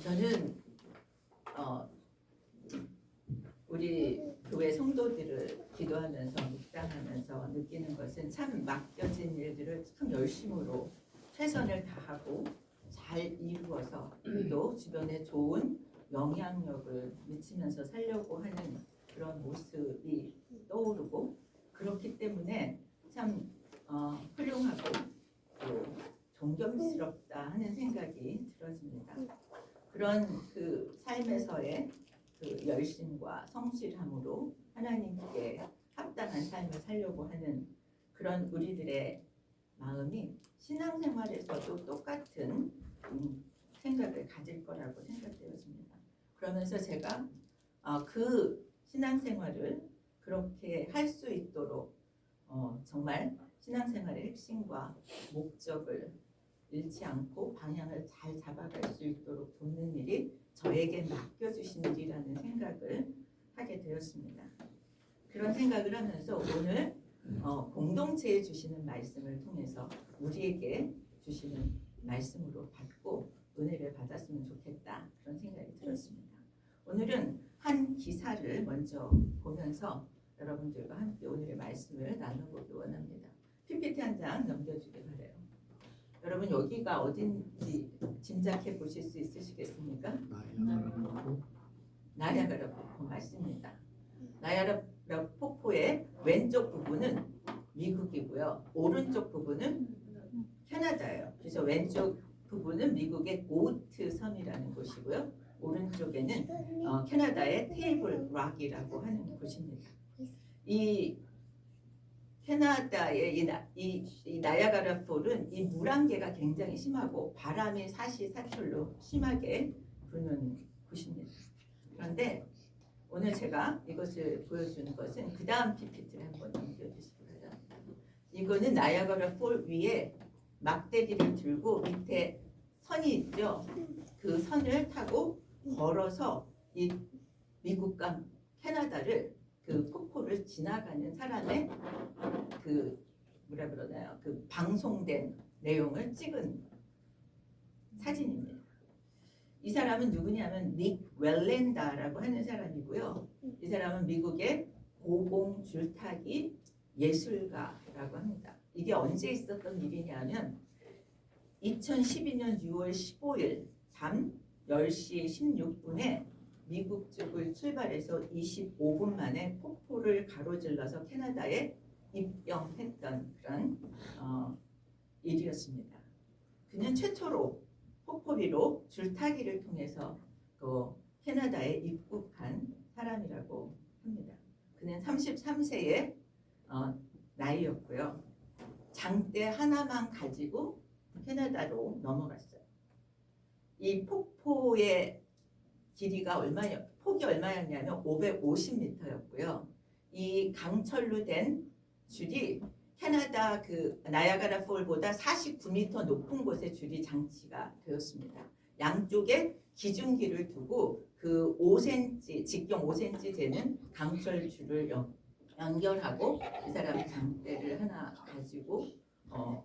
저는 우리 교회 성도들을 기도하면서 묵상하면서 느끼는 것은 참 맡겨진 일들을 참 열심으로 최선을 다하고 잘 이루어서 또 주변에 좋은 영향력을 미치면서 살려고 하는 그런 모습이 떠오르고, 그렇기 때문에 참 훌륭하고 또 존경스럽다 하는 생각이 들어집니다. 그런 그 삶에서의 그 열심과 성실함으로 하나님께 합당한 삶을 살려고 하는 그런 우리들의 마음이 신앙생활에서도 똑같은 생각을 가질 거라고 생각되었습니다. 그러면서 제가 그 신앙생활을 그렇게 할 수 있도록 정말 신앙생활의 핵심과 목적을 잃지 않고 방향을 잘 잡아갈 수 있도록 돕는 일이 저에게 맡겨주신 일이라는 생각을 하게 되었습니다. 그런 생각을 하면서 오늘 공동체에 주시는 말씀을 통해서 우리에게 주시는 말씀으로 받고 은혜를 받았으면 좋겠다, 그런 생각이 들었습니다. 오늘은 한 기사를 먼저 보면서 여러분들과 함께 오늘의 말씀을 나눠보기 원합니다. PPT 한 장 넘겨주길 바라요. 여러분 여기가 어딘지 짐작해 보실 수 있으시겠습니까? 나야가라 폭포 맞습니다. 나야가라 폭포의 왼쪽 부분은 미국이고요, 오른쪽 부분은 캐나다예요. 그래서 왼쪽 부분은 미국의 고트 섬이라는 곳이고요, 오른쪽에는 캐나다의 테이블 락이라고 하는 곳입니다. 이 캐나다의 이 나야가라 폴은 이 물안개가 굉장히 심하고 바람이 사시사철로 심하게 부는 곳입니다. 그런데 오늘 제가 이것을 보여주는 것은 그 다음 PPT를 한번 넘겨주시기 바랍니다. 이거는 나야가라 폴 위에 막대기를 들고 밑에 선이 있죠. 그 선을 타고 걸어서 이 미국과 캐나다를 그 폭포를 지나가는 사람의 그 뭐라 그러나요? 그 방송된 내용을 찍은 사진입니다. 이 사람은 누구냐면 닉 웰랜다라고 하는 사람이고요. 이 사람은 미국의 고공 줄타기 예술가라고 합니다. 이게 언제 있었던 일이냐면 2012년 6월 15일 밤 10시 16분에 미국 쪽을 출발해서 25분 만에 폭포를 가로질러서 캐나다에 입영했던 그런 일이었습니다. 그는 최초로 폭포 위로 줄타기를 통해서 그 캐나다에 입국한 사람이라고 합니다. 그는 33세의 나이였고요. 장대 하나만 가지고 캐나다로 넘어갔어요. 이 폭포의 폭이 얼마였냐면 550m였고요. 이 강철로 된 줄이 캐나다 그 나야가라 폴보다 49m 높은 곳에 줄이 장치가 되었습니다. 양쪽에 기중기를 두고 그 5cm, 직경 5cm 되는 강철 줄을 연결하고 이 사람이 장대를 하나 가지고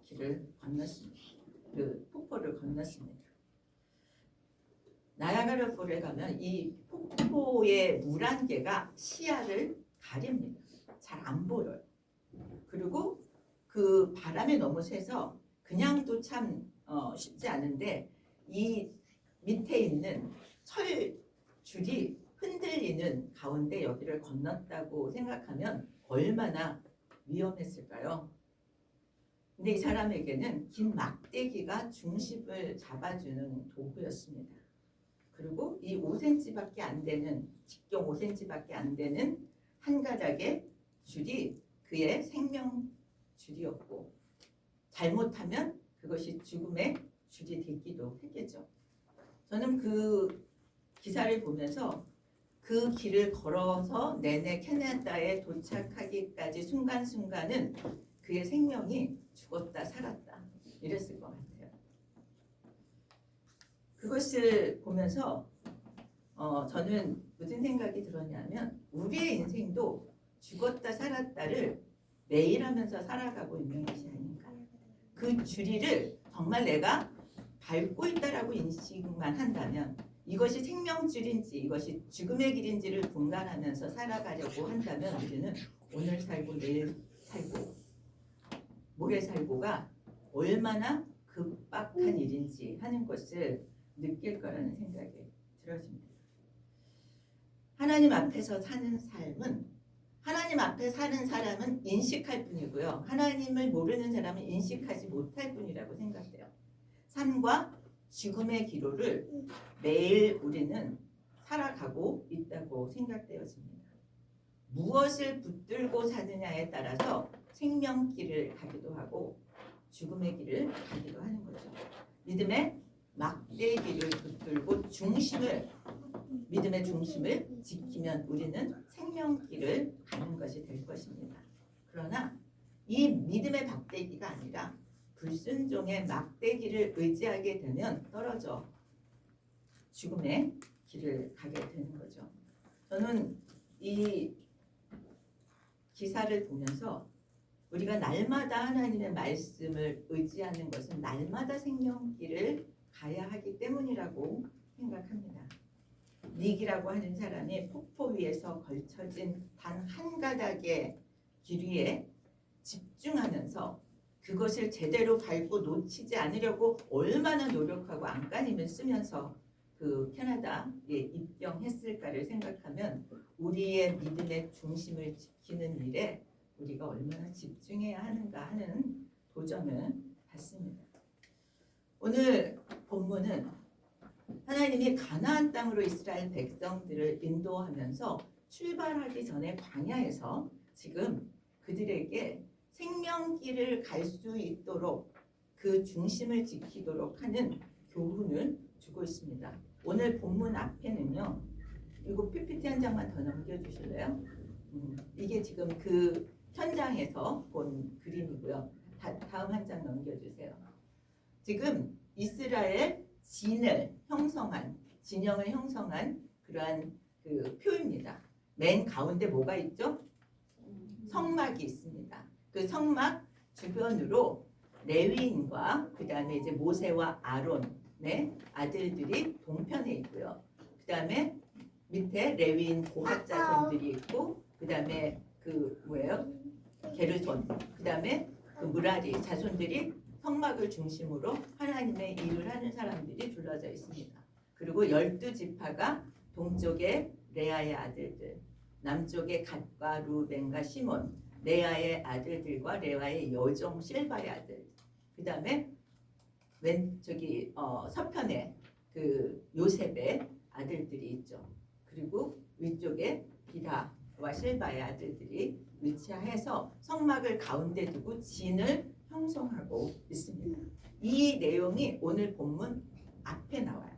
길을 건넜습니다. 그 폭포를 건넜습니다. 나야가라 폴에 가면 이 폭포의 물안개가 시야를 가립니다. 잘 안 보여요. 그리고 그 바람에 너무 세서 그냥도 참 쉽지 않은데 이 밑에 있는 철줄이 흔들리는 가운데 여기를 건넜다고 생각하면 얼마나 위험했을까요? 근데 이 사람에게는 긴 막대기가 중심을 잡아주는 도구였습니다. 그리고 이 5cm밖에 안 되는, 직경 5cm밖에 안 되는 한 가닥의 줄이 그의 생명줄이었고, 잘못하면 그것이 죽음의 줄이 되기도 했겠죠. 저는 그 기사를 보면서 그 길을 걸어서 내내 캐나다에 도착하기까지 순간순간은 그의 생명이 죽었다 살았다 이랬을 것 같아요. 그것을 보면서 저는 무슨 생각이 들었냐면 우리의 인생도 죽었다 살았다를 매일 하면서 살아가고 있는 것이 아닌가. 그 주리를 정말 내가 밟고 있다라고 인식만 한다면 이것이 생명줄인지 이것이 죽음의 길인지를 분간하면서 살아가려고 한다면 우리는 오늘 살고 내일 살고 모레 살고가 얼마나 급박한 일인지 하는 것을 느낄 거라는 생각이 들어집니다. 하나님 앞에서 사는 삶은 하나님 앞에 사는 사람은 인식할 뿐이고요. 하나님을 모르는 사람은 인식하지 못할 뿐이라고 생각돼요. 삶과 죽음의 기로를 매일 우리는 살아가고 있다고 생각되어집니다. 무엇을 붙들고 사느냐에 따라서 생명길을 가기도 하고 죽음의 길을 가기도 하는 거죠. 믿음의 막대기를 붙들고 믿음의 중심을 지키면 우리는 생명길을 가는 것이 될 것입니다. 그러나 이 믿음의 막대기가 아니라 불순종의 막대기를 의지하게 되면 떨어져 죽음의 길을 가게 되는 거죠. 저는 이 기사를 보면서 우리가 날마다 하나님의 말씀을 의지하는 것은 날마다 생명길을 가야 하기 때문이라고 생각합니다. 닉이라고 하는 사람이 폭포 위에서 걸쳐진 단 한 가닥의 길 위에 집중하면서 그것을 제대로 밟고 놓치지 않으려고 얼마나 노력하고 안간힘을 쓰면서 그 캐나다에 입경했을까를 생각하면 우리의 믿음의 중심을 지키는 일에 우리가 얼마나 집중해야 하는가 하는 도전을 받습니다. 오늘 본문은 하나님이 가나안 땅으로 이스라엘 백성들을 인도하면서 출발하기 전에 광야에서 지금 그들에게 생명길을 갈 수 있도록 그 중심을 지키도록 하는 교훈을 주고 있습니다. 오늘 본문 앞에는요. 이거 PPT 한 장만 더 넘겨주실래요? 이게 지금 그 현장에서 본 그림이고요. 다음 한 장 넘겨주세요. 지금 이스라엘 진영을 형성한 그러한 그 표입니다. 맨 가운데 뭐가 있죠? 성막이 있습니다. 그 성막 주변으로 레위인과 그 다음에 이제 모세와 아론의 아들들이 동편에 있고요. 그 다음에 밑에 레위인 고핫 자손들이 있고 그 다음에 그 뭐예요? 게르손 그 다음에 그 무라리 자손들이 성막을 중심으로 하나님의 일을 하는 사람들이 둘러져 있습니다. 그리고 12지파가 동쪽에 레아의 아들들, 남쪽에 갓과 루벤과 시몬, 레아의 아들들과 레아의 여종 실바의 아들, 그 다음에 왼쪽이 서편에 그 요셉의 아들들이 있죠. 그리고 위쪽에 비라와 실바의 아들들이 위치해서 성막을 가운데 두고 진을 형성하고 있습니다. 이 내용이 오늘 본문 앞에 나와요.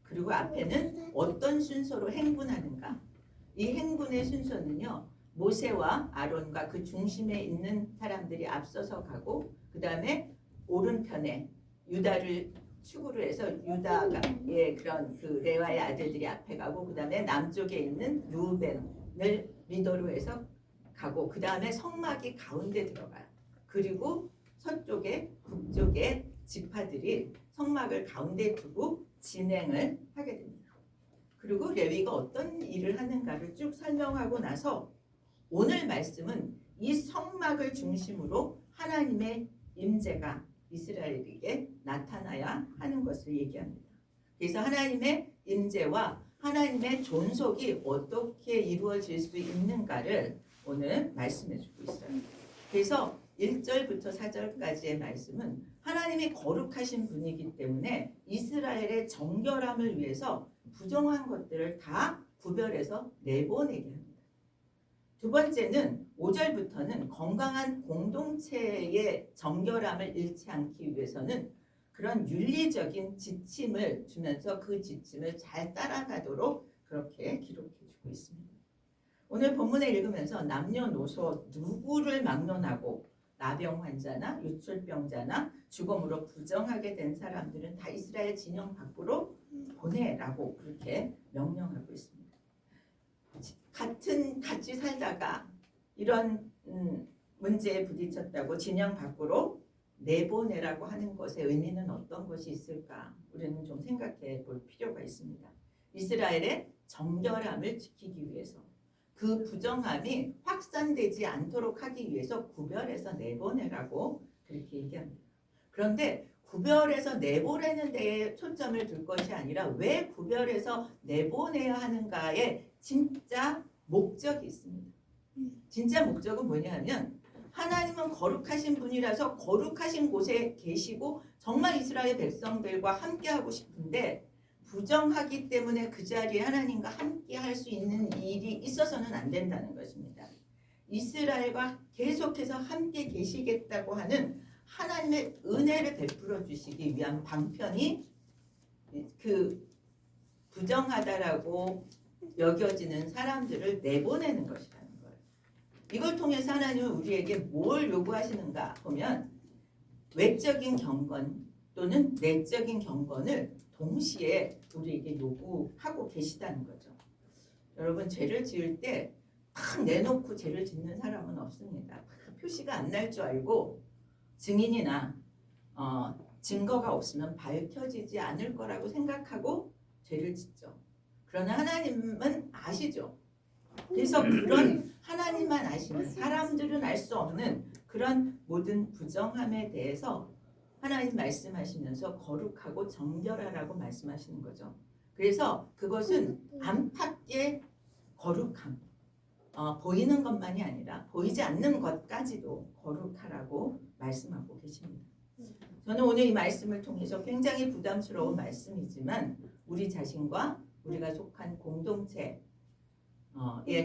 그리고 앞에는 어떤 순서로 행군하는가. 이 행군의 순서는요. 모세와 아론과 그 중심에 있는 사람들이 앞서서 가고 그 다음에 오른편에 유다를 축으로 해서 유다의 그런 그 레와의 아들들이 앞에 가고 그 다음에 남쪽에 있는 루벤을 리더로 해서 가고 그 다음에 성막이 가운데 들어가요. 그리고 서쪽에 북쪽에 지파들이 성막을 가운데 두고 진행을 하게 됩니다. 그리고 레위가 어떤 일을 하는가를 쭉 설명하고 나서 오늘 말씀은 이 성막을 중심으로 하나님의 임재가 이스라엘에게 나타나야 하는 것을 얘기합니다. 그래서 하나님의 임재와 하나님의 존속이 어떻게 이루어질 수 있는가를 오늘 말씀해 주고 있어요. 그래서 1절부터 4절까지의 말씀은 하나님이 거룩하신 분이기 때문에 이스라엘의 정결함을 위해서 부정한 것들을 다 구별해서 내보내게 합니다. 두 번째는 5절부터는 건강한 공동체의 정결함을 잃지 않기 위해서는 그런 윤리적인 지침을 주면서 그 지침을 잘 따라가도록 그렇게 기록해 주고 있습니다. 오늘 본문을 읽으면서 남녀노소 누구를 막론하고 나병 환자나 유출병자나 죽음으로 부정하게 된 사람들은 다 이스라엘 진영 밖으로 보내라고 그렇게 명령하고 있습니다. 같이 살다가 이런 문제에 부딪혔다고 진영 밖으로 내보내라고 하는 것의 의미는 어떤 것이 있을까? 우리는 좀 생각해 볼 필요가 있습니다. 이스라엘의 정결함을 지키기 위해서 그 부정함이 확산되지 않도록 하기 위해서 구별해서 내보내라고 그렇게 얘기합니다. 그런데 구별해서 내보내는 데에 초점을 둘 것이 아니라 왜 구별해서 내보내야 하는가에 진짜 목적이 있습니다. 진짜 목적은 뭐냐면 하나님은 거룩하신 분이라서 거룩하신 곳에 계시고 정말 이스라엘 백성들과 함께하고 싶은데 부정하기 때문에 그 자리에 하나님과 함께 할 수 있는 일이 있어서는 안 된다는 것입니다. 이스라엘과 계속해서 함께 계시겠다고 하는 하나님의 은혜를 베풀어 주시기 위한 방편이 그 부정하다라고 여겨지는 사람들을 내보내는 것이라는 거예요. 이걸 통해서 하나님은 우리에게 뭘 요구하시는가 보면 외적인 경건 또는 내적인 경건을 동시에 우리에게 요구하고 계시다는 거죠. 여러분 죄를 지을 때 막 내놓고 죄를 짓는 사람은 없습니다. 표시가 안 날 줄 알고 증인이나 증거가 없으면 밝혀지지 않을 거라고 생각하고 죄를 짓죠. 그러나 하나님은 아시죠. 그래서 그런 하나님만 아시는 사람들은 알 수 없는 그런 모든 부정함에 대해서 하나님 말씀하시면서 거룩하고 정결하라고 말씀하시는 거죠. 그래서 그것은 안팎의 거룩함, 보이는 것만이 아니라 보이지 않는 것까지도 거룩하라고 말씀하고 계십니다. 저는 오늘 이 말씀을 통해서 굉장히 부담스러운 말씀이지만 우리 자신과 우리가 속한 공동체의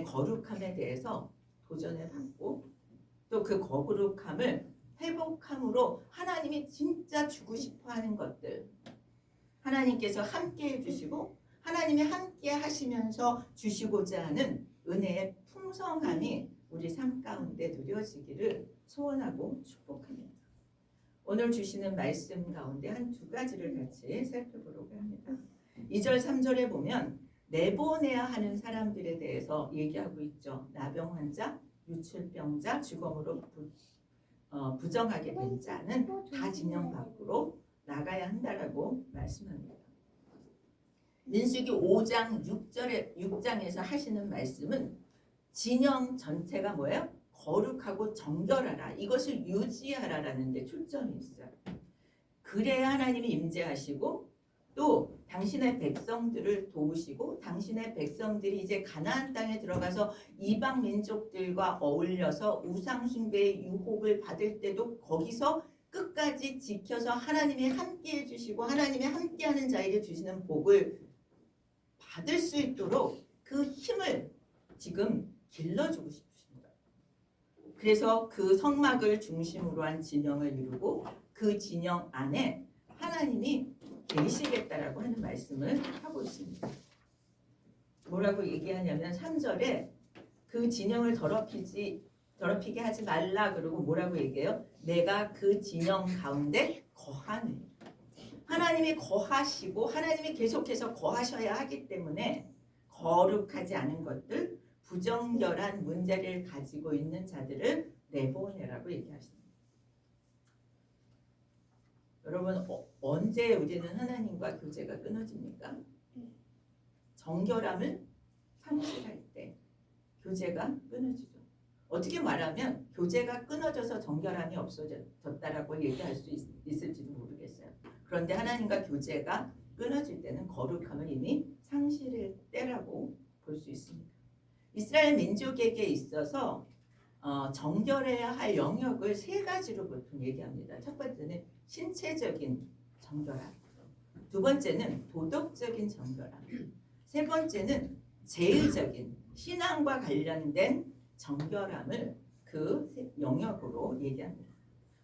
거룩함에 대해서 도전을 받고 또 그 거룩함을 회복함으로 하나님이 진짜 주고 싶어하는 것들 하나님께서 함께 해주시고 하나님이 함께 하시면서 주시고자 하는 은혜의 풍성함이 우리 삶 가운데 누려지기를 소원하고 축복합니다. 오늘 주시는 말씀 가운데 한 두 가지를 같이 살펴보려고 합니다. 2절 3절에 보면 내보내야 하는 사람들에 대해서 얘기하고 있죠. 나병 환자, 유출병자, 주검으로 부정하게 된 자는 다 진영 밖으로 나가야 한다라고 말씀합니다. 민수기 5장 6장에서 하시는 말씀은 진영 전체가 뭐예요? 거룩하고 정결하라. 이것을 유지하라라는 데 초점이 있어요. 그래야 하나님이 임재하시고 또 당신의 백성들을 도우시고 당신의 백성들이 이제 가나안 땅에 들어가서 이방 민족들과 어울려서 우상 숭배의 유혹을 받을 때도 거기서 끝까지 지켜서 하나님이 함께 해주시고 하나님이 함께하는 자에게 주시는 복을 받을 수 있도록 그 힘을 지금 길러주고 싶으십니다. 그래서 그 성막을 중심으로 한 진영을 이루고 그 진영 안에 하나님이 계시겠다라고 하는 말씀을 하고 있습니다. 뭐라고 얘기하냐면 3절에 그 진영을 더럽히게 하지 말라 그러고 뭐라고 얘기해요? 내가 그 진영 가운데 거하는 하나님이 거하시고 하나님이 계속해서 거하셔야 하기 때문에 거룩하지 않은 것들 부정결한 문제를 가지고 있는 자들을 내보내라고 얘기하십니다. 여러분 언제 우리는 하나님과 교제가 끊어집니까? 정결함을 상실할 때 교제가 끊어지죠. 어떻게 말하면 교제가 끊어져서 정결함이 없어졌다라고 얘기할 수 있을지도 모르겠어요. 그런데 하나님과 교제가 끊어질 때는 거룩함을 이미 상실할 때라고 볼 수 있습니다. 이스라엘 민족에게 있어서 정결해야 할 영역을 세 가지로 보통 얘기합니다. 첫 번째는 신체적인 정결함, 두 번째는 도덕적인 정결함, 세 번째는 제의적인 신앙과 관련된 정결함을 그 영역으로 얘기합니다.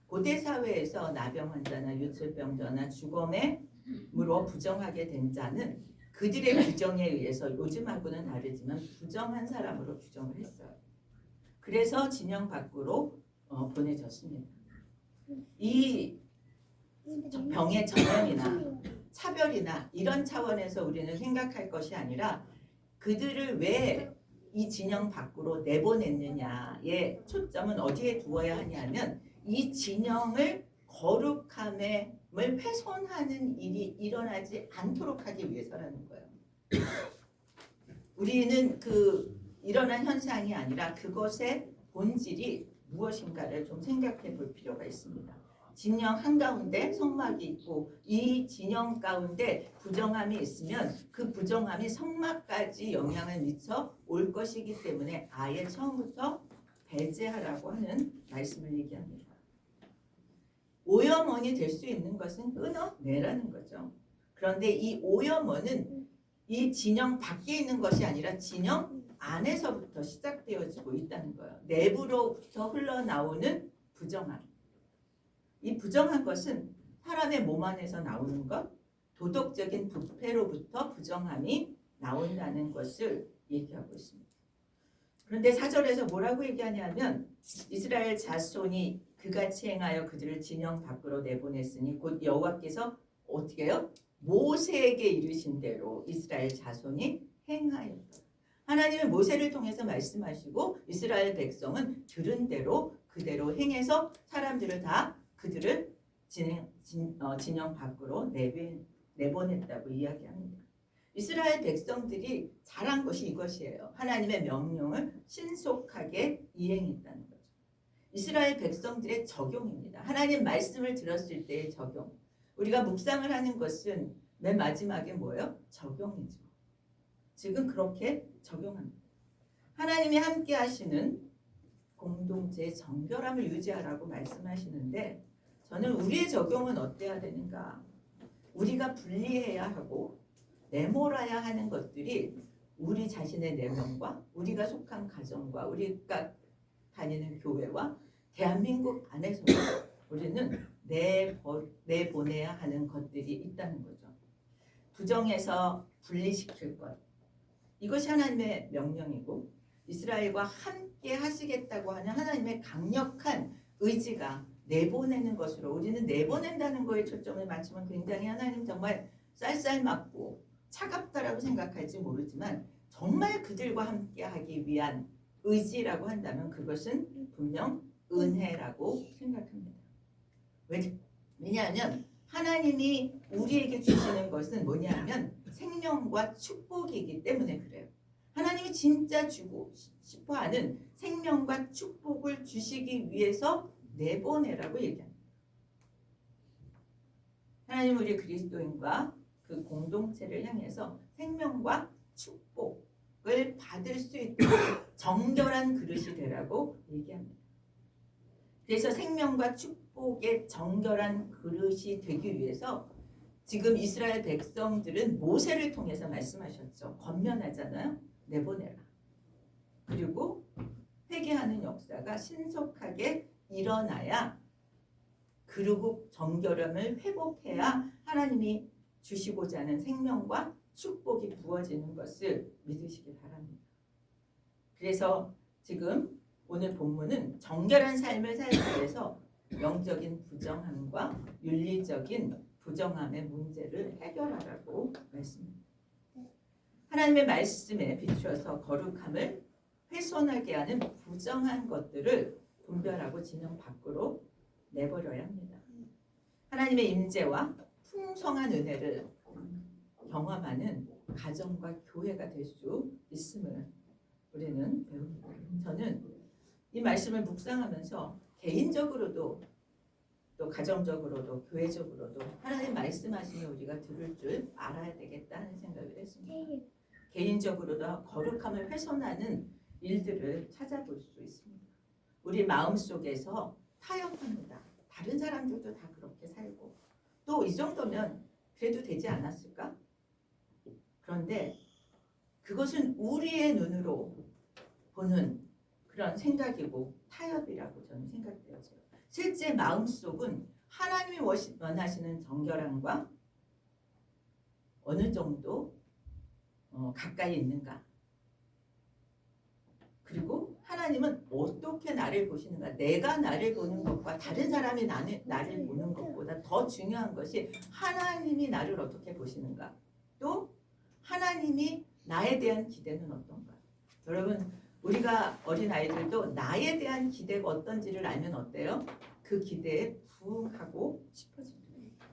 고대 사회에서 나병 환자나 유출병자나 주검으로 부정하게 된 자는 그들의 규정에 의해서 요즘하고는 다르지만 부정한 사람으로 규정을 했어요. 그래서 진영 밖으로 보내졌습니다. 이 병의 전염이나 차별이나 이런 차원에서 우리는 생각할 것이 아니라 그들을 왜 이 진영 밖으로 내보냈느냐의 초점은 어디에 두어야 하냐면 이 진영을 거룩함을 훼손하는 일이 일어나지 않도록 하기 위해서라는 거예요. 우리는 그 일어난 현상이 아니라 그것의 본질이 무엇인가를 좀 생각해 볼 필요가 있습니다. 진영 한가운데 성막이 있고 이 진영 가운데 부정함이 있으면 그 부정함이 성막까지 영향을 미쳐 올 것이기 때문에 아예 처음부터 배제하라고 하는 말씀을 얘기합니다. 오염원이 될 수 있는 것은 끊어내라는 거죠. 그런데 이 오염원은 이 진영 밖에 있는 것이 아니라 진영 안에서부터 시작되어지고 있다는 거예요. 내부로부터 흘러나오는 부정함. 이 부정한 것은 사람의 몸 안에서 나오는 것, 도덕적인 부패로부터 부정함이 나온다는 것을 얘기하고 있습니다. 그런데 4절에서 뭐라고 얘기하냐면 이스라엘 자손이 그같이 행하여 그들을 진영 밖으로 내보냈으니 곧 여호와께서 어떻게 해요? 모세에게 이르신 대로 이스라엘 자손이 행하였다. 하나님은 모세를 통해서 말씀하시고 이스라엘 백성은 들은 대로 그대로 행해서 사람들을 다 그들을 진영 밖으로 내보냈다고 이야기합니다. 이스라엘 백성들이 잘한 것이 이것이에요. 하나님의 명령을 신속하게 이행했다는 거죠. 이스라엘 백성들의 적용입니다. 하나님 말씀을 들었을 때의 적용. 우리가 묵상을 하는 것은 맨 마지막에 뭐예요? 적용이죠. 지금 그렇게 적용합니다. 하나님이 함께 하시는 공동체의 정결함을 유지하라고 말씀하시는데 저는 우리의 적용은 어때야 되는가? 우리가 분리해야 하고 내몰아야 하는 것들이 우리 자신의 내면과 우리가 속한 가정과 우리가 다니는 교회와 대한민국 안에서 우리는 내보내야 하는 것들이 있다는 거죠. 부정해서 분리시킬 것. 이것이 하나님의 명령이고 이스라엘과 함께 하시겠다고 하는 하나님의 강력한 의지가 내보내는 것으로 우리는 내보낸다는 거에 초점을 맞추면 굉장히 하나님 정말 쌀쌀맞고 차갑다라고 생각할지 모르지만 정말 그들과 함께 하기 위한 의지라고 한다면 그것은 분명 은혜라고 생각합니다. 왜냐하면 하나님이 우리에게 주시는 것은 뭐냐면 생명과 축복이기 때문에 그래요. 하나님이 진짜 주고 싶어하는 생명과 축복을 주시기 위해서 내보내라고 얘기합니다. 하나님 우리 그리스도인과 그 공동체를 향해서 생명과 축복을 받을 수 있도록 정결한 그릇이 되라고 얘기합니다. 그래서 생명과 축복의 정결한 그릇이 되기 위해서 지금 이스라엘 백성들은 모세를 통해서 말씀하셨죠. 권면하잖아요. 내보내라. 그리고 회개하는 역사가 신속하게 일어나야 그리고 정결함을 회복해야 하나님이 주시고자 하는 생명과 축복이 부어지는 것을 믿으시기 바랍니다. 그래서 지금 오늘 본문은 정결한 삶을 살기 위해서 영적인 부정함과 윤리적인 부정함의 문제를 해결하라고 말씀합니다. 하나님의 말씀에 비추어서 거룩함을 훼손하게 하는 부정한 것들을 분별하고 진영 밖으로 내버려야 합니다. 하나님의 임재와 풍성한 은혜를 경험하는 가정과 교회가 될 수 있음을 우리는 배웁니다. 저는 이 말씀을 묵상하면서 개인적으로도 또 가정적으로도 교회적으로도 하나님 말씀하시면 우리가 들을 줄 알아야 되겠다는 생각을 했습니다. 개인적으로도 거룩함을 훼손하는 일들을 찾아볼 수 있습니다. 우리 마음속에서 타협합니다. 다른 사람들도 다 그렇게 살고 또 이 정도면 그래도 되지 않았을까? 그런데 그것은 우리의 눈으로 보는 그런 생각이고 타협이라고 저는 생각되어져요. 실제 마음속은 하나님이 원하시는 정결함과 어느 정도 가까이 있는가? 그리고 하나님은 어떻게 나를 보시는가? 내가 나를 보는 것과 다른 사람이 나를 보는 것보다 더 중요한 것이 하나님이 나를 어떻게 보시는가? 또 하나님이 나에 대한 기대는 어떤가? 여러분 우리가 어린아이들도 나에 대한 기대가 어떤지를 알면 어때요? 그 기대에 부응하고 싶어집니다.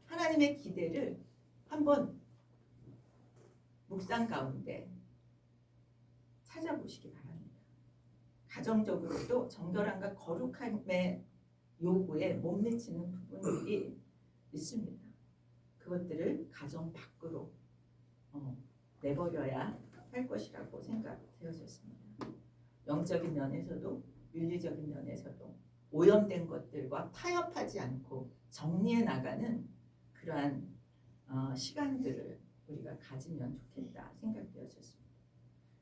하나님의 기대를 한번 묵상 가운데 찾아보시기 바랍니다. 가정적으로도 정결함과 거룩함의 요구에 못 미치는 부분들이 있습니다. 그것들을 가정 밖으로 내버려야 할 것이라고 생각되어졌습니다. 영적인 면에서도 윤리적인 면에서도 오염된 것들과 타협하지 않고 정리해 나가는 그러한 시간들을 우리가 가지면 좋겠다 생각되어졌습니다.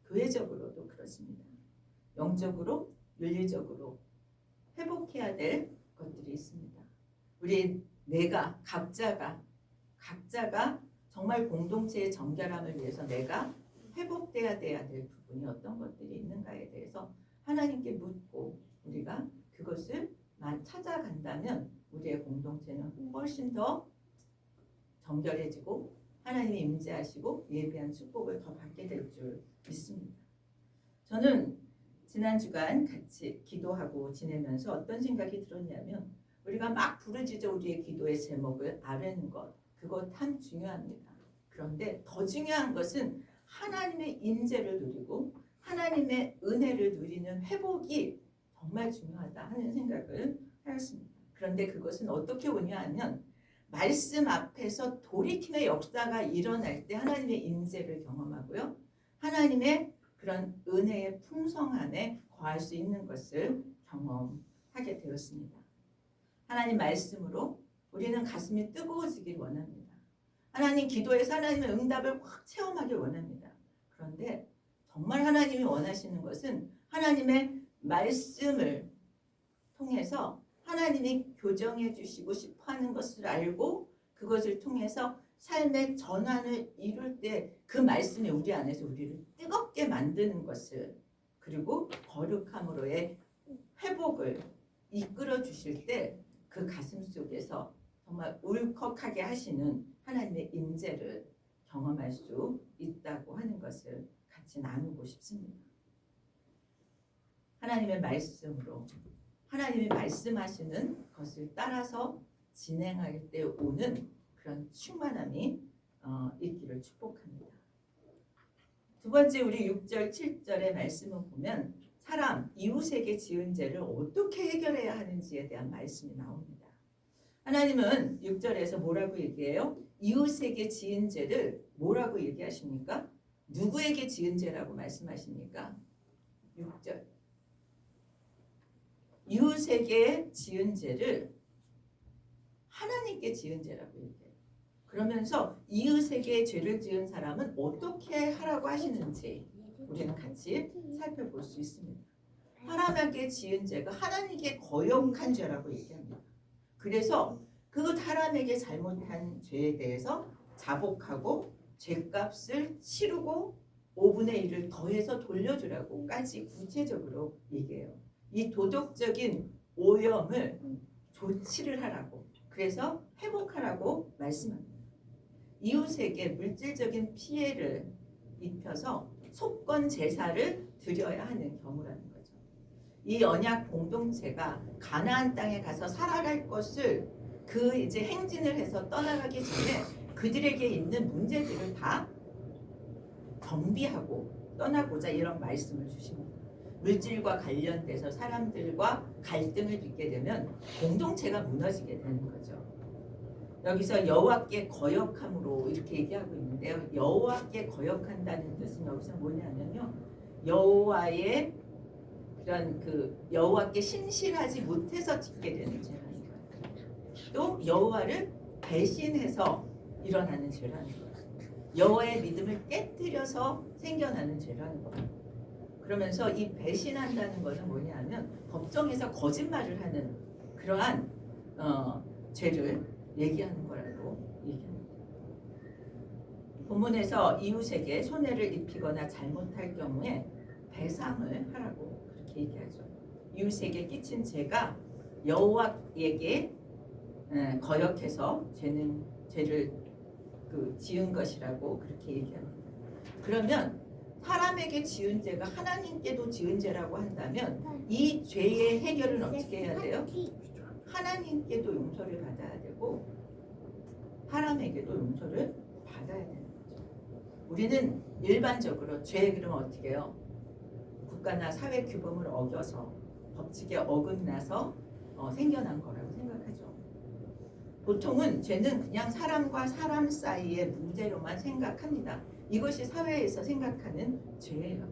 교회적으로도 그렇습니다. 영적으로 윤리적으로 회복해야 될 것들이 있습니다. 우리 내가 각자가 정말 공동체의 정결함을 위해서 내가 회복돼야 될 부분이 어떤 것들이 있는가에 대해서 하나님께 묻고 우리가 그것을 찾아간다면 우리의 공동체는 훨씬 더 정결해지고 하나님이 임재하시고 예비한 축복을 더 받게 될 줄 믿습니다. 저는 지난 주간 같이 기도하고 지내면서 어떤 생각이 들었냐면 우리가 막 부르짖어 우리의 기도의 제목을 아뢰는 것 그것 참 중요합니다. 그런데 더 중요한 것은 하나님의 임재를 누리고 하나님의 은혜를 누리는 회복이 정말 중요하다 하는 생각을 하였습니다. 그런데 그것은 어떻게 오냐 하면 말씀 앞에서 돌이킴의 역사가 일어날 때 하나님의 임재를 경험하고요. 하나님의 그런 은혜의 풍성함에 거할 수 있는 것을 경험하게 되었습니다. 하나님 말씀으로 우리는 가슴이 뜨거워지길 원합니다. 하나님 기도에서 하나님의 응답을 확 체험하길 원합니다. 그런데 정말 하나님이 원하시는 것은 하나님의 말씀을 통해서 하나님이 교정해 주시고 싶어하는 것을 알고 그것을 통해서 삶의 전환을 이룰 때 그 말씀이 우리 안에서 우리를 뜨겁게 만드는 것을 그리고 거룩함으로의 회복을 이끌어 주실 때 그 가슴 속에서 정말 울컥하게 하시는 하나님의 임재를 경험할 수 있다고 하는 것을 같이 나누고 싶습니다. 하나님의 말씀으로 하나님이 말씀하시는 것을 따라서 진행할 때 오는 그런 충만함이 있기를 축복합니다. 두 번째 우리 6절 7절의 말씀을 보면 사람 이웃에게 지은 죄를 어떻게 해결해야 하는지에 대한 말씀이 나옵니다. 하나님은 6절에서 뭐라고 얘기해요? 이웃에게 지은 죄를 뭐라고 얘기하십니까? 누구에게 지은 죄라고 말씀하십니까? 6절 이웃에게 지은 죄를 하나님께 지은 죄라고 얘기해요. 그러면서 이웃에게 죄를 지은 사람은 어떻게 하라고 하시는지 우리는 같이 살펴볼 수 있습니다. 사람에게 지은 죄가 하나님께 거역한 죄라고 얘기합니다. 그래서 그 사람에게 잘못한 죄에 대해서 자복하고 죄값을 치르고 5분의 1을 더해서 돌려주라고까지 구체적으로 얘기해요. 이 도덕적인 오염을 조치를 하라고 그래서 회복하라고 말씀합니다. 이웃에게 물질적인 피해를 입혀서 속건 제사를 드려야 하는 경우라는 거죠. 이 언약 공동체가 가나안 땅에 가서 살아갈 것을 그 이제 행진을 해서 떠나가기 전에 그들에게 있는 문제들을 다 정비하고 떠나고자 이런 말씀을 주십니다. 물질과 관련돼서 사람들과 갈등을 빚게 되면 공동체가 무너지게 되는 거죠. 여기서 여호와께 거역함으로 이렇게 얘기하고 있는데요. 여호와께 거역한다는 뜻은 여기서 뭐냐면요. 여호와의 그런 여호와께 신실하지 못해서 짓게 되는 죄라는 거예요. 또 여호와를 배신해서 일어나는 죄라는 거예요. 여호와의 믿음을 깨뜨려서 생겨나는 죄라는 거예요. 그러면서 이 배신한다는 것은 뭐냐면 법정에서 거짓말을 하는 그러한 죄를 얘기하는 거라고 얘기합니다. 본문에서 이웃에게 손해를 입히거나 잘못할 경우에 배상을 하라고 그렇게 얘기하죠. 이웃에게 끼친 죄가 여호와에게 거역해서 죄를 지은 것이라고 그렇게 얘기합니다. 그러면 사람에게 지은 죄가 하나님께도 지은 죄라고 한다면 이 죄의 해결은 어떻게 해야 돼요? 하나님께도 용서를 받아야 되고 사람에게도 용서를 받아야 되는 거죠. 우리는 일반적으로 죄 그러면 어떻게 해요? 국가나 사회 규범을 어겨서 법칙에 어긋나서 생겨난 거라고 생각하죠. 보통은 죄는 그냥 사람과 사람 사이의 문제로만 생각합니다. 이것이 사회에서 생각하는 죄예요.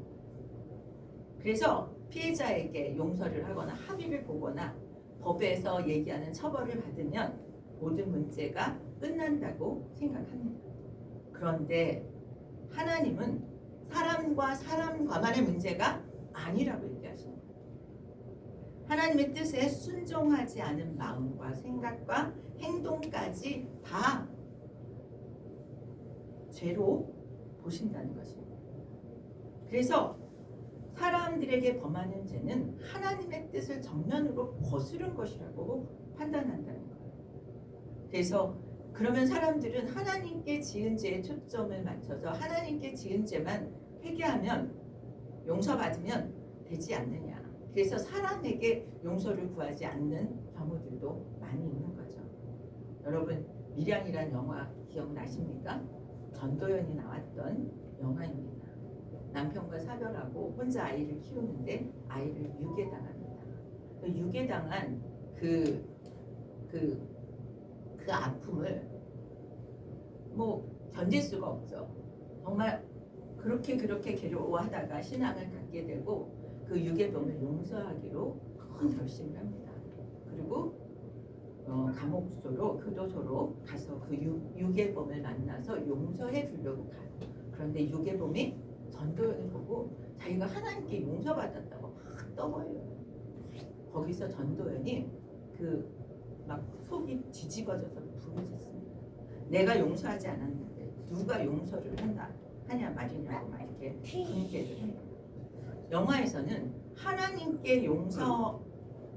그래서 피해자에게 용서를 하거나 합의를 보거나 법에서 얘기하는 처벌을 받으면 모든 문제가 끝난다고 생각합니다. 그런데 하나님은 사람과 사람과만의 문제가 아니라고 얘기하십니다. 하나님의 뜻에 순종하지 않은 마음과 생각과 행동까지 다 죄로 보신다는 것입니다. 그래서 사람들에게 범하는 죄는 하나님의 뜻을 정면으로 거스른 것이라고 판단한다는 거예요. 그래서 그러면 사람들은 하나님께 지은 죄에 초점을 맞춰서 하나님께 지은 죄만 회개하면 용서받으면 되지 않느냐. 그래서 사람에게 용서를 구하지 않는 경우들도 많이 있는 거죠. 여러분 밀양이란 영화 기억나십니까? 전도연이 나왔던 영화입니다. 남편과 사별하고 혼자 아이를 키우는데 아이를 유괴당합니다. 유괴당한 그 아픔을 견딜 수가 없죠. 정말 그렇게 괴로워하다가 신앙을 갖게 되고 그 유괴범을 용서하기로 큰 결심을 합니다. 그리고 감옥소로 교도소로 가서 그 유괴범을 만나서 용서해 주려고 가요. 그런데 유괴범이 전도연을 보고 자기가 하나님께 용서받았다고 막 떠벌려요. 거기서 전도연이 막 속이 뒤집어져서 부르짖습니다. 내가 용서하지 않았는데 누가 용서를 하냐 말이냐고 막 이렇게 분개를 해요. 영화에서는 하나님께 용서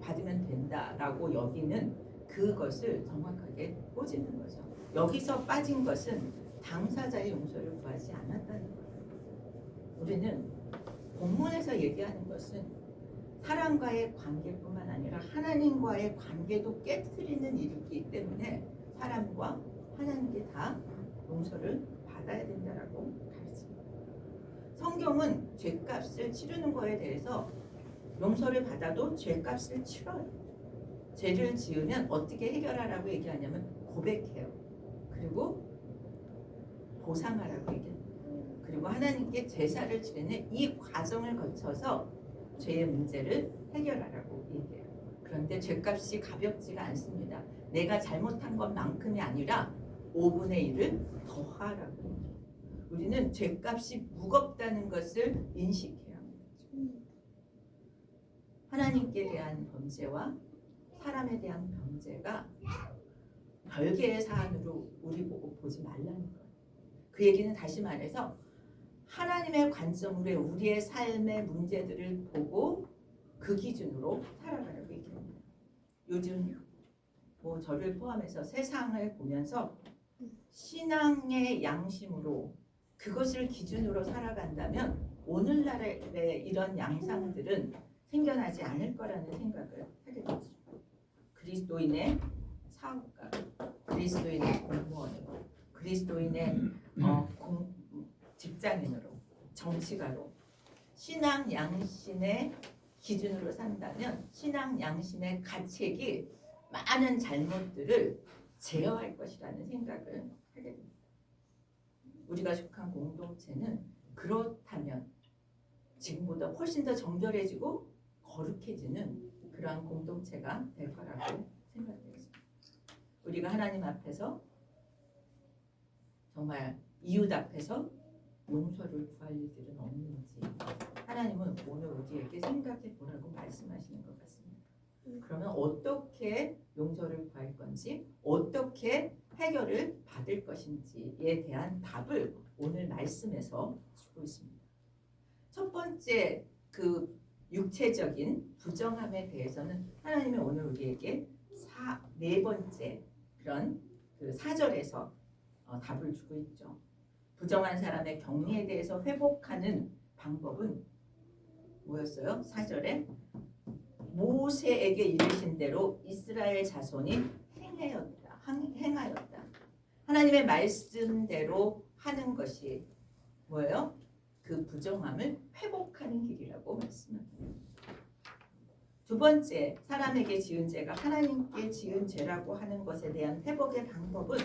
받으면 된다라고 여기는 그것을 정확하게 꽂는 거죠. 여기서 빠진 것은 당사자의 용서를 구하지 않았다는 거예요. 우리는 본문에서 얘기하는 것은 사람과의 관계뿐만 아니라 하나님과의 관계도 깨트리는 일이기 때문에 사람과 하나님께 다 용서를 받아야 된다라고 가르칩니다. 성경은 죄값을 치르는 거에 대해서 용서를 받아도 죄값을 치러요. 죄를 지으면 어떻게 해결하라고 얘기하냐면 고백해요. 그리고 보상하라고 얘기합니다. 그리고 하나님께 제사를 지내는 이 과정을 거쳐서 죄의 문제를 해결하라고 얘기해요. 그런데 죄값이 가볍지가 않습니다. 내가 잘못한 것만큼이 아니라 5분의 1을 더하라고 얘기해요. 우리는 죄값이 무겁다는 것을 인식해야 합니다. 하나님께 대한 범죄와 사람에 대한 범죄가 별개의 사안으로 우리 보고 보지 말라는 거예요. 그 얘기는 다시 말해서 하나님의 관점으로 우리의 삶의 문제들을 보고 그 기준으로 살아가라고 얘기합니다. 요즘 저를 포함해서 세상을 보면서 신앙의 양심으로 그것을 기준으로 살아간다면 오늘날의 이런 양상들은 생겨나지 않을 거라는 생각을 하게 됐습니다. 그리스도인의 사업가, 그리스도인의 공무원으로, 그리스도인의 직장인으로, 정치가로 신앙 양심의 기준으로 산다면 신앙 양심의 가책이 많은 잘못들을 제어할 것이라는 생각을 하게 됩니다. 우리가 속한 공동체는 그렇다면 지금보다 훨씬 더 정결해지고 거룩해지는 그러한 공동체가 될 거라고 생각되겠습니다. 우리가 하나님 앞에서 정말 이웃 앞에서 용서를 구할 일들은 없는지 하나님은 오늘 우리에게 생각해 보라고 말씀하시는 것 같습니다. 그러면 어떻게 용서를 구할 건지, 어떻게 해결을 받을 것인지에 대한 답을 오늘 말씀에서 주고 있습니다. 첫 번째 육체적인 부정함에 대해서는 하나님이 오늘 우리에게 네 번째 그런 4절에서 답을 주고 있죠. 부정한 사람의 경리에 대해서 회복하는 방법은 뭐였어요? 4절에 모세에게 이르신 대로 이스라엘 자손이 행하였다. 하나님의 말씀대로 하는 것이 뭐예요? 그 부정함을 회복하는 길이라고 말씀합니다. 두 번째, 사람에게 지은 죄가 하나님께 지은 죄라고 하는 것에 대한 회복의 방법은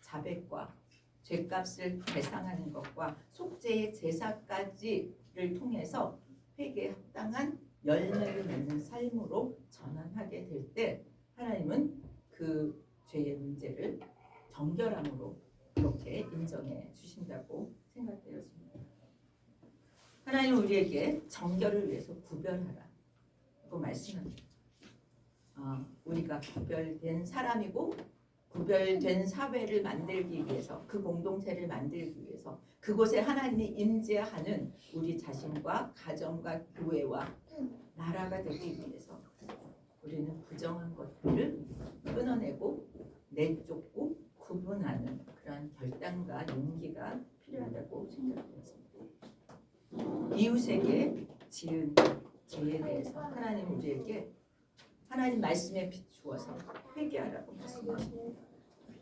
자백과 죄값을 배상하는 것과 속죄의 제사까지를 통해서 회개에 합당한 열매를 맺는 삶으로 전환하게 될 때 하나님은 그 죄의 문제를 정결함으로 이렇게 인정해 주신다고 생각되어집니다. 하나님 우리에게 정결을 위해서 구별하라고 말씀합니다. 우리가 구별된 사람이고 구별된 사회를 만들기 위해서 그 공동체를 만들기 위해서 그곳에 하나님이 임재하는 우리 자신과 가정과 교회와 나라가 되기 위해서 우리는 부정한 것들을 끊어내고 내쫓고 구분하는 그런 결단과 용기가 필요하다고 생각했습니다. 이웃에게 지은 죄에 대해서 하나님 우리에게 하나님 말씀에 비추어서 회개하라고 말씀하십니다.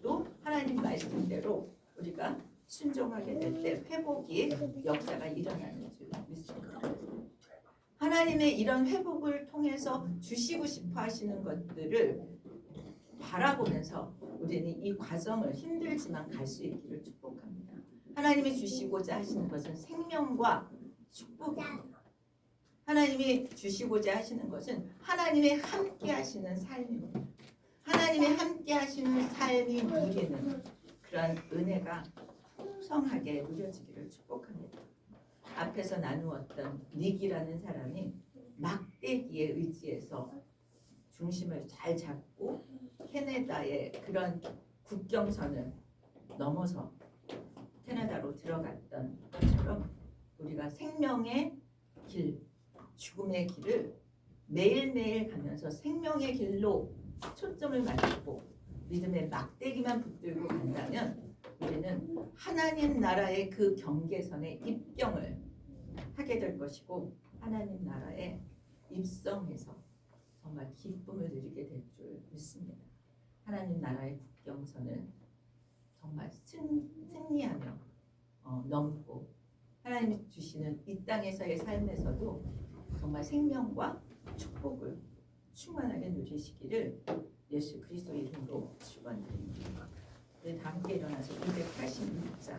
또 하나님 말씀대로 우리가 순종하게 될 때 회복이 역사가 일어나는 줄 믿습니다. 하나님의 이런 회복을 통해서 주시고 싶어 하시는 것들을 바라보면서 우리는 이 과정을 힘들지만 갈 수 있기를 축복합니다. 하나님이 주시고자 하시는 것은 생명과 축복입니다. 하나님이 주시고자 하시는 것은 하나님의 함께 하시는 삶입니다. 하나님의 함께 하시는 삶이 누리는 그런 은혜가 풍성하게 누려지기를 축복합니다. 앞에서 나누었던 닉이라는 사람이 막대기에 의지해서 중심을 잘 잡고 캐나다의 그런 국경선을 넘어서 캐나다로 들어갔던 것처럼 우리가 생명의 길, 죽음의 길을 매일매일 가면서 생명의 길로 초점을 맞추고 믿음의 막대기만 붙들고 간다면 우리는 하나님 나라의 그 경계선에 입경을 하게 될 것이고 하나님 나라에 입성해서 정말 기쁨을 누리게 될 줄 믿습니다. 하나님 나라의 국경선을 정말 승리하며 넘고 하나님이 주시는 이 땅에서의 삶에서도 정말 생명과 축복을 충만하게 누리시기를 예수 그리스도 이름으로 축원드립니다. 우리 다 함께 일어나서 286장